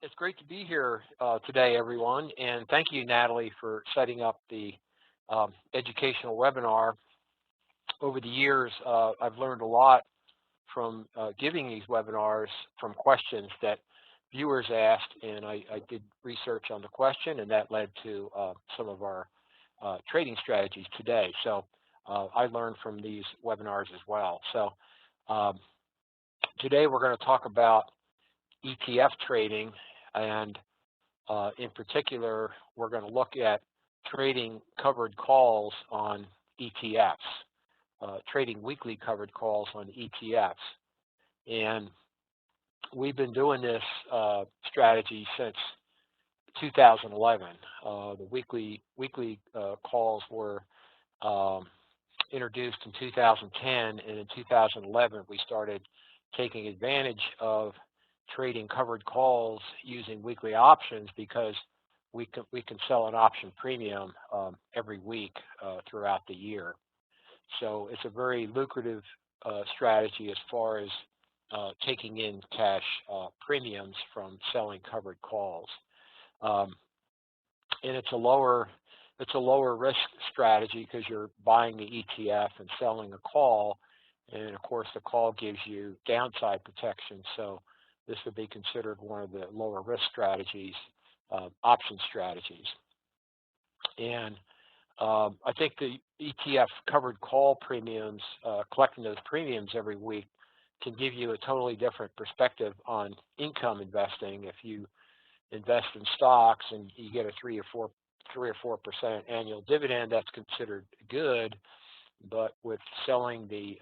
It's great to be here today, everyone, and thank you, Natalie, for setting up the educational webinar. Over the years, I've learned a lot from giving these webinars from questions that viewers asked, and I did research on the question, and that led to some of our trading strategies today. So I learned from these webinars as well. So um, today we're going to talk about ETF trading, and in particular, we're going to look at trading covered calls on ETFs, trading weekly covered calls on ETFs. And we've been doing this strategy since 2011. The weekly calls were introduced in 2010, and in 2011 we started taking advantage of trading covered calls using weekly options because we can sell an option premium every week throughout the year. So it's a very lucrative strategy as far as taking in cash premiums from selling covered calls. And it's a lower risk strategy because you're buying the ETF and selling a call, and of course the call gives you downside protection. So this would be considered one of the lower risk strategies, option strategies. And I think the ETF covered call premiums, collecting those premiums every week, can give you a totally different perspective on income investing. If you invest in stocks and you get a 3 or 4% annual dividend, that's considered good. But with selling the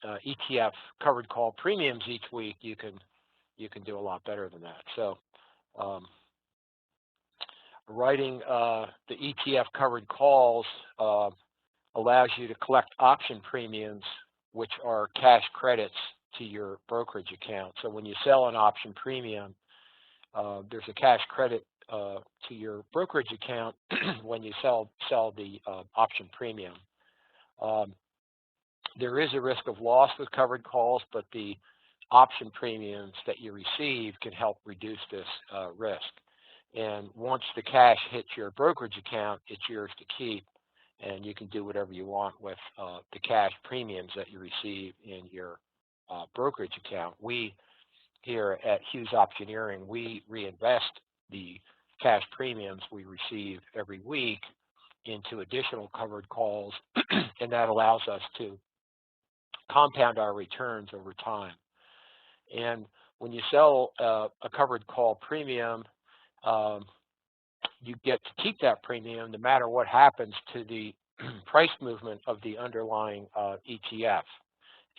ETF covered call premiums each week, you can do a lot better than that. So writing the ETF covered calls allows you to collect option premiums, which are cash credits to your brokerage account. So when you sell an option premium, there's a cash credit to your brokerage account when you sell the option premium. There is a risk of loss with covered calls, but the option premiums that you receive can help reduce this risk. And once the cash hits your brokerage account, it's yours to keep, and you can do whatever you want with the cash premiums that you receive in your brokerage account. We here at Hughes Optioneering, we reinvest the cash premiums we receive every week into additional covered calls, and that allows us to compound our returns over time. And when you sell a covered call premium, you get to keep that premium no matter what happens to the price movement of the underlying ETF.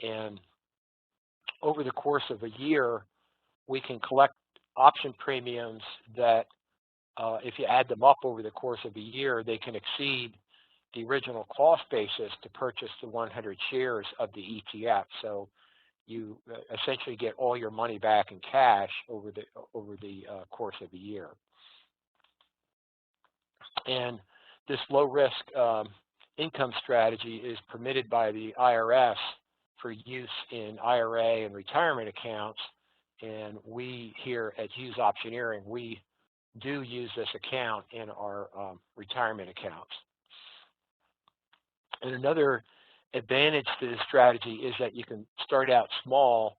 And over the course of a year, we can collect option premiums that, if you add them up over the course of a year, they can exceed the original cost basis to purchase the 100 shares of the ETF. So you essentially get all your money back in cash over the course of a year. And this low risk income strategy is permitted by the IRS for use in IRA and retirement accounts. And we here at Hughes Optioneering, we do use this account in our retirement accounts. And another advantage to this strategy is that you can start out small.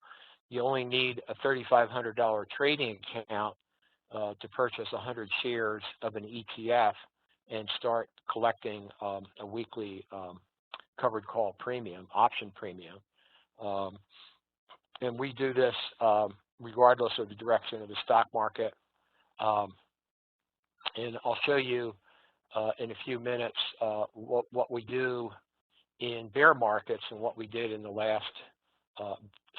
You only need a $3,500 trading account to purchase 100 shares of an ETF and start collecting a weekly covered call premium, option premium. And we do this regardless of the direction of the stock market. And I'll show you in a few minutes what we do in bear markets, and what we did in the last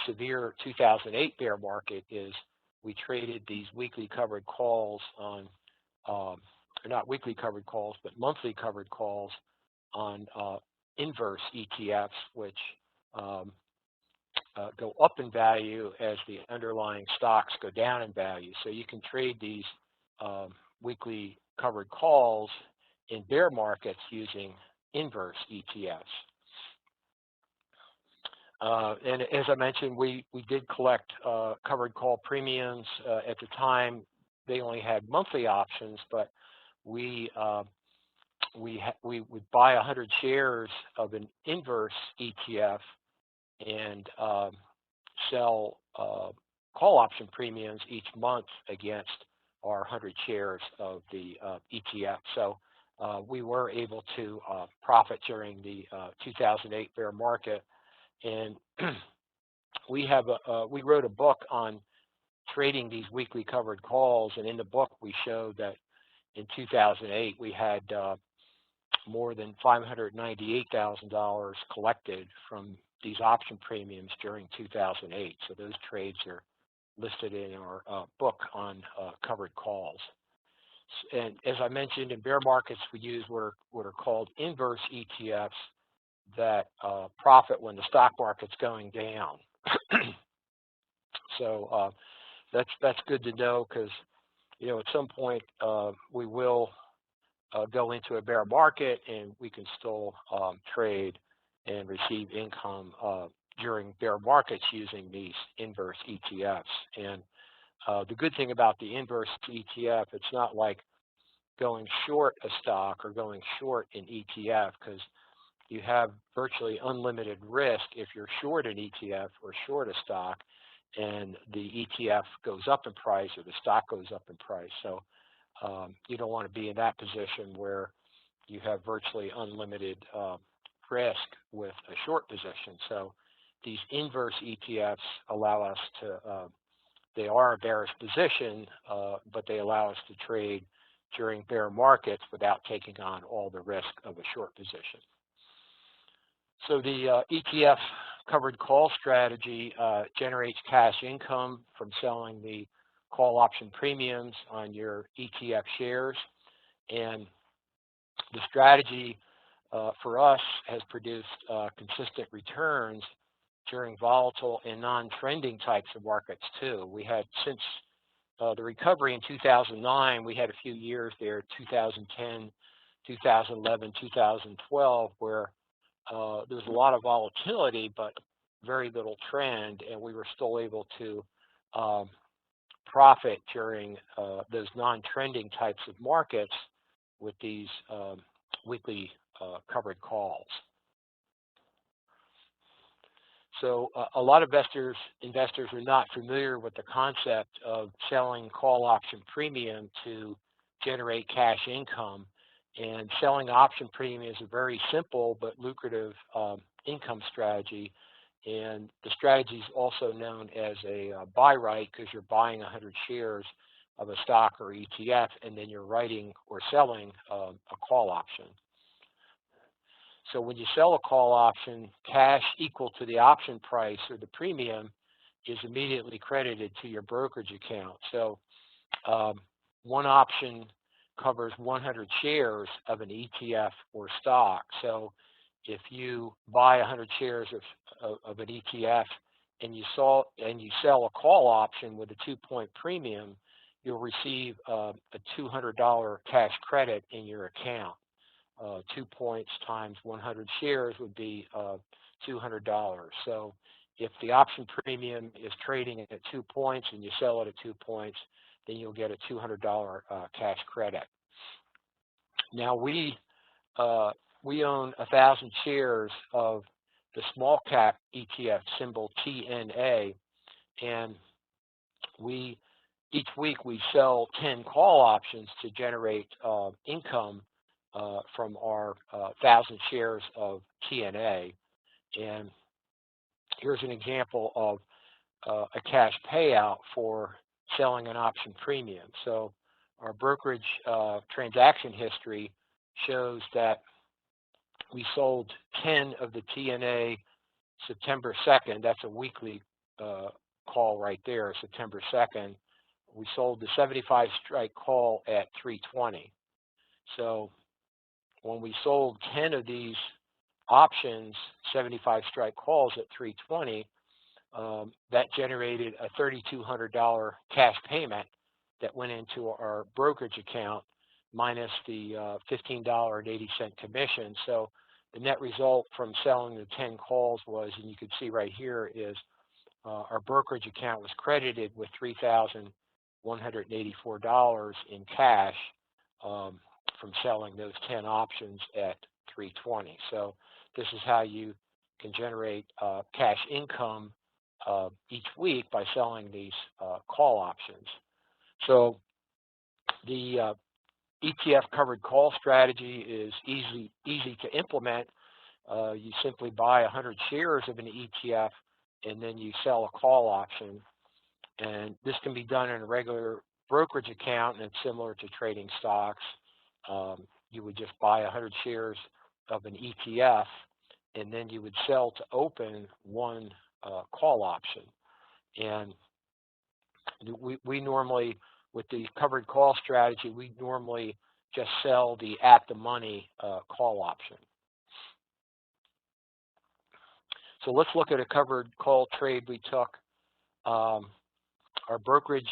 severe 2008 bear market is we traded these weekly covered calls on, not weekly covered calls, but monthly covered calls on inverse ETFs, which go up in value as the underlying stocks go down in value. So you can trade these weekly covered calls in bear markets using inverse ETFs. And as I mentioned, we did collect covered call premiums. At the time, they only had monthly options, but we would buy 100 shares of an inverse ETF and sell call option premiums each month against our 100 shares of the ETF. So we were able to profit during the 2008 bear market. And we wrote a book on trading these weekly covered calls, and in the book we showed that in 2008 we had more than $598,000 collected from these option premiums during 2008. So those trades are listed in our book on covered calls. And as I mentioned, in bear markets we use what are called inverse ETFs that profit when the stock market's going down. So that's good to know, because at some point we will go into a bear market and we can still trade and receive income during bear markets using these inverse ETFs. And the good thing about the inverse ETF, it's not like going short a stock or going short an ETF, because you have virtually unlimited risk if you're short an ETF or short a stock and the ETF goes up in price or the stock goes up in price. So you don't want to be in that position where you have virtually unlimited risk with a short position. So these inverse ETFs allow us to, they are a bearish position, but they allow us to trade during bear markets without taking on all the risk of a short position. So the ETF covered call strategy generates cash income from selling the call option premiums on your ETF shares. And the strategy for us has produced consistent returns during volatile and non-trending types of markets too. We had, since the recovery in 2009, we had a few years there, 2010, 2011, 2012, where there was a lot of volatility, but very little trend, and we were still able to profit during those non-trending types of markets with these weekly covered calls. So a lot of investors are not familiar with the concept of selling call option premium to generate cash income. And selling option premium is a very simple but lucrative income strategy. And the strategy is also known as a buy right, because you're buying 100 shares of a stock or ETF, and then you're writing or selling a call option. So when you sell a call option, cash equal to the option price or the premium is immediately credited to your brokerage account. So one option covers 100 shares of an ETF or stock. So if you buy 100 shares of an ETF and you sell a call option with a 2-point premium, you'll receive a $200 cash credit in your account. 2 points times 100 shares would be $200. So if the option premium is trading at 2 points and you sell it at 2 points, then you'll get a $200 cash credit. Now we own 1,000 shares of the small cap ETF, symbol TNA, and each week we sell 10 call options to generate income from our 1,000 shares of TNA. And here's an example of a cash payout for selling an option premium. So our brokerage transaction history shows that we sold 10 of the TNA September 2nd. That's a weekly call right there, September 2nd. We sold the 75 strike call at 320. So when we sold 10 of these options, 75 strike calls at 320, that generated a $3,200 cash payment that went into our brokerage account minus the $15.80 commission. So the net result from selling the 10 calls was, and you can see right here, is our brokerage account was credited with $3,184 in cash from selling those 10 options at 320. So this is how you can generate cash income each week by selling these call options. So the ETF covered call strategy is easy to implement. You simply buy 100 shares of an ETF and then you sell a call option. And this can be done in a regular brokerage account, and it's similar to trading stocks. You would just buy 100 shares of an ETF, and then you would sell to open one call option. And we normally, with the covered call strategy, we normally just sell the at-the-money call option. So let's look at a covered call trade we took. Our brokerage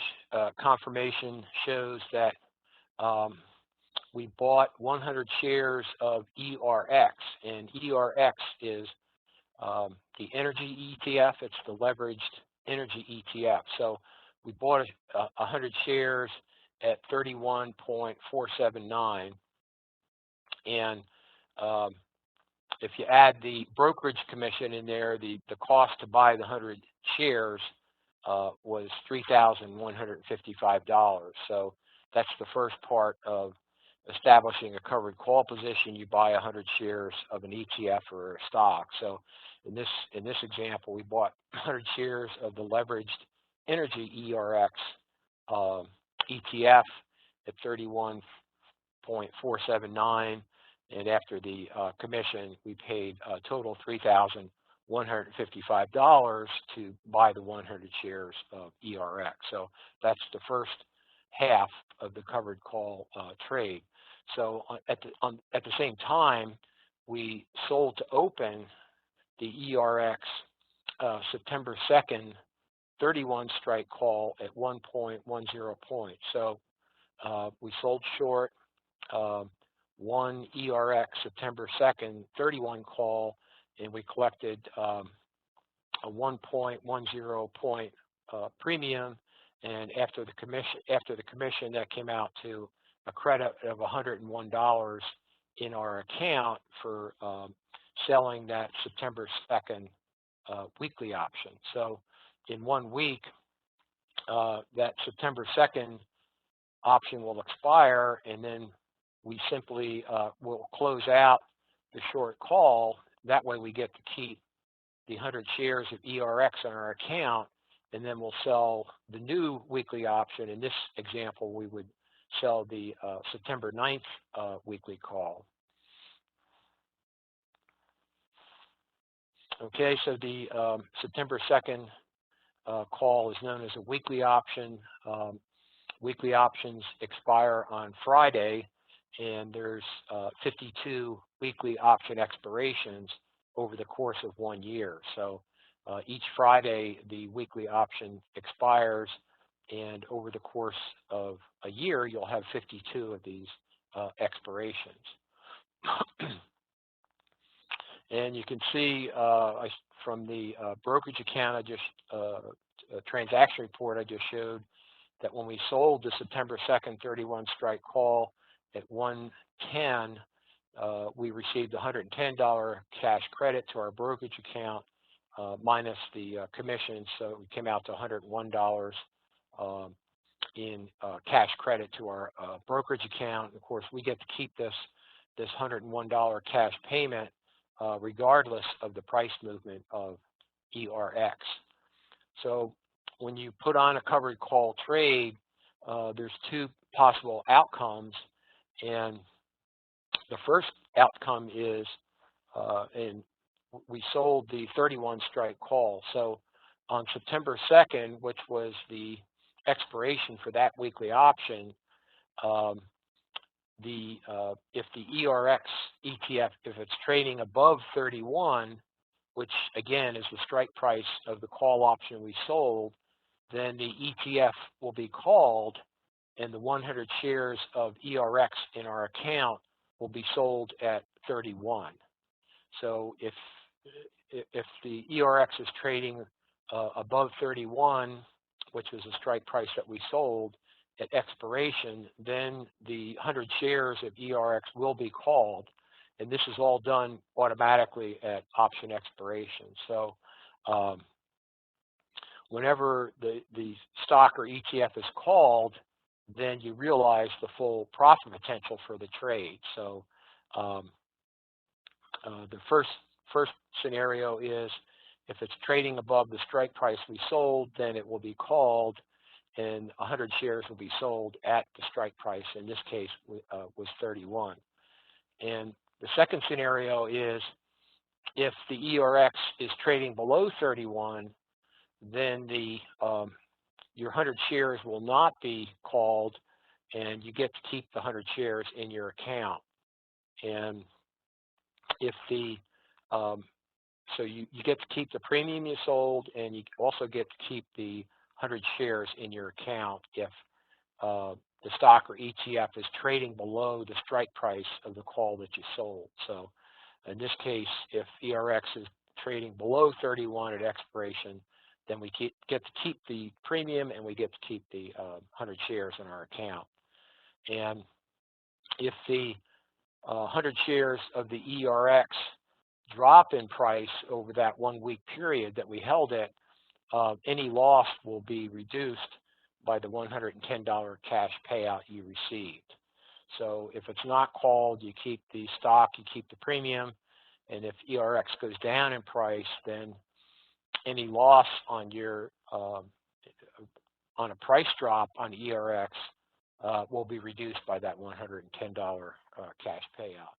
confirmation shows that we bought 100 shares of ERX, and ERX is the energy ETF. It's the leveraged energy ETF. So we bought 100 shares at 31.479, and if you add the brokerage commission in there, the cost to buy the 100 shares was $3,155. So that's the first part of establishing a covered call position. You buy 100 shares of an ETF or a stock. So in this example, we bought 100 shares of the leveraged energy ERX ETF at 31.479, and after the commission, we paid a total $3,155 to buy the 100 shares of ERX. So that's the first half of the covered call trade. So at the same time, we sold to open the ERX September 2nd 31 strike call at 1.10 points. So we sold short one ERX September 2nd 31 call, and we collected a 1.10 point premium. And after the commission, that came out to a credit of $101 in our account for selling that September 2nd weekly option. So in 1 week, that September 2nd option will expire, and then we simply will close out the short call. That way we get to keep the 100 shares of ERX on our account, and then we'll sell the new weekly option. In this example, we would sell the September 9th weekly call. Okay, so the September 2nd call is known as a weekly option. Weekly options expire on Friday, and there's 52 weekly option expirations over the course of 1 year. So each Friday, the weekly option expires, and over the course of a year, you'll have 52 of these expirations. And you can see from the brokerage account, a transaction report I just showed, that when we sold the September 2nd 31 strike call at 110, we received $110 cash credit to our brokerage account minus the commission, so it came out to $101 in cash credit to our brokerage account. Of course, we get to keep this $101 cash payment regardless of the price movement of ERX. So when you put on a covered call trade, there's two possible outcomes, and the first outcome is, and we sold the 31 strike call. So on September 2nd, which was the expiration for that weekly option, if the ERX ETF, if it's trading above 31, which again is the strike price of the call option we sold, then the ETF will be called, and the 100 shares of ERX in our account will be sold at 31. So if the ERX is trading above 31, which was the strike price that we sold at expiration, then the 100 shares of ERX will be called, and this is all done automatically at option expiration. So whenever the stock or ETF is called, then you realize the full profit potential for the trade. So the first scenario is if it's trading above the strike price we sold, then it will be called, and 100 shares will be sold at the strike price. In this case, was 31. And the second scenario is if the ERX is trading below 31, then your 100 shares will not be called, and you get to keep the 100 shares in your account. And if the so you get to keep the premium you sold, and you also get to keep the 100 shares in your account if the stock or ETF is trading below the strike price of the call that you sold. So in this case, if ERX is trading below 31 at expiration, then we get to keep the premium, and we get to keep the 100 shares in our account. And if the 100 shares of the ERX drop in price over that 1 week period that we held it, any loss will be reduced by the $110 cash payout you received. So if it's not called, you keep the stock, you keep the premium, and if ERX goes down in price, then any loss on your on a price drop on ERX will be reduced by that $110 cash payout.